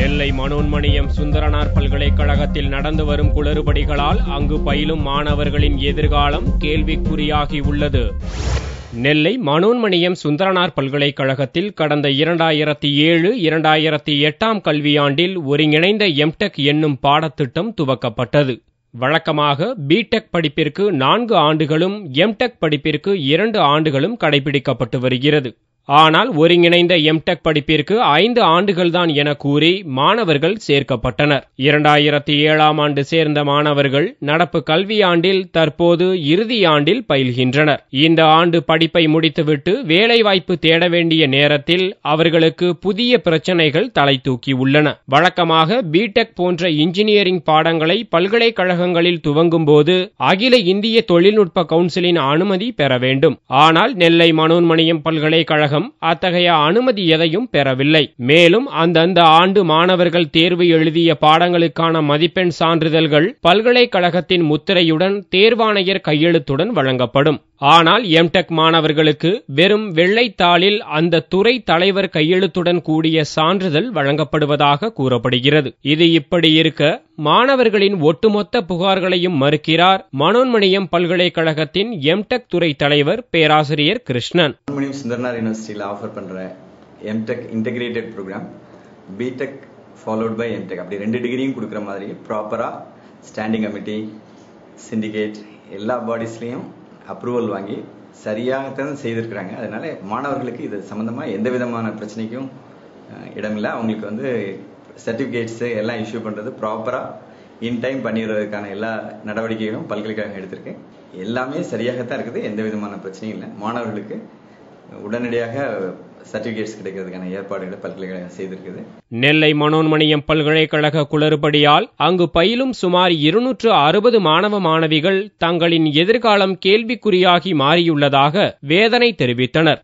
நெல்லை மனோன்மணியம் சுந்தரனார் பல்கலைக்கழகத்தில் நடந்து வரும் குளறுபடிகளால் அங்கு பயிலும் மாணவர்களின் எதிர்காலம் கேள்விக்குறியாகி உள்ளது. நெல்லை மனோன்மணியம் சுந்தரனார் பல்கலைக்கழகத்தில் கடந்த 2007-2008 கல்வியாண்டில் ஒருங்கிணைந்த எம்டெக் என்னும் பாடத்திட்டம் துவக்கப்பட்டது. வழக்கமாக பிடெக் படிப்பிற்கு 4 ஆண்டுகளும் எம்டெக் படிப்பிற்கு 2 ஆண்டுகளும் கடைபிடிக்கப்பட்டு வருகிறது. ஆனால் ஒருங்கிணைந்த எம்டெக் படிப்பிற்கு 5 ஆண்டுகள்தான் என கூறி மாணவர்கள் சேர்க்கப்பட்டனர். 2007 ஆண்டு சேர்ந்த மாணவர்கள் நடப்பு கல்வியாண்டில் தற்போது இறுதி ஆண்டில் பயில்கின்றனர். இந்த ஆண்டு படிப்பை முடித்துவிட்டு வேலைவாய்ப்பு தேட வேண்டிய நேரத்தில் அவர்களுக்கு புதிய பிரச்சனைகள் தலை தூக்கி உள்ளன. வழக்கமாக பிடெக் போன்ற இன்ஜினியரிங் பாடங்களை பல்கலைக்கழகங்களில் துவங்கும் போது அகில இந்திய தொழில்நுட்ப கவுன்சிலின் அனுமதி பெற வேண்டும். ஆனால் நெல்லை மனோன்மணியம் பல்கலைக்கழகம் அத்தகைய அனுமதி எதையும் பெறவில்லை. மேலும் அந்தந்த ஆண்டு மாணவர்கள் தேர்வு எழுதிய பாடங்களுக்கான மதிப்பெண் சான்றிதழ்கள் பல்கலைக்கழகத்தின் முத்திரையுடன் தேர்வாணையர் கையெழுத்துடன் வழங்கப்படும். ஆனால் எம்டெக் மாணவர்களுக்கு வெறும் வெள்ளைத்தாளில் அந்த துறை தலைவர் கையெழுத்துடன் கூடிய சான்றிதழ் வழங்கப்படுவதாக கூறப்படுகிறது. இது இப்படி இருக்க மாணவர்களின் ஒட்டுமொத்த புகார்களையும் மறுக்கிறார் மனோன்மணியம் பல்கலைக்கழகத்தின் எம்டெக் துறை தலைவர் பேராசிரியர் கிருஷ்ணன். சுந்தரனார் யூனிவர்சிட்டியில் ஆஃபர் பண்ற MTech integrated programme BTech followed by MTech அப்படி 2 டிகிரியும் கொடுக்குற மாதிரி ப்ராப்பரா ஸ்டாண்டிங் கமிட்டி சிண்டிகேட் எல்லா பாடிஸ்லையும் அப்ரூவல் வாங்கி சரியாகத்தான் செய்திருக்கிறாங்க. அதனால மாணவர்களுக்கு இது சம்பந்தமா எந்த விதமான பிரச்சனைக்கும் இடமில்லை. அவங்களுக்கு சர்டிபிகேட்ஸ் எல்லாம் இஷ்யூ பண்றது ப்ராப்பரா இன் டைம் பண்ணிடுறதுக்கான எல்லா நடவடிக்கைகளும் பல்கலைக்கழகம் எடுத்திருக்கு. எல்லாமே சரியாகத்தான் இருக்குது. எந்த விதமான பிரச்சனையும் இல்லை. மாணவர்களுக்கு உடனடியாக சர்டிபிகேட்ஸ் கிடைக்கிறதுக்கான ஏற்பாடுகளை பல்கலைக்கழகம் செய்திருக்குது. நெல்லை மனோன்மணியம் பல்கலைக்கழக குளறுபடியால் அங்கு பயிலும் சுமார் 260 மாணவ மாணவிகள் தங்களின் எதிர்காலம் கேள்விக்குறியாகி மாறியுள்ளதாக வேதனை தெரிவித்தனர்.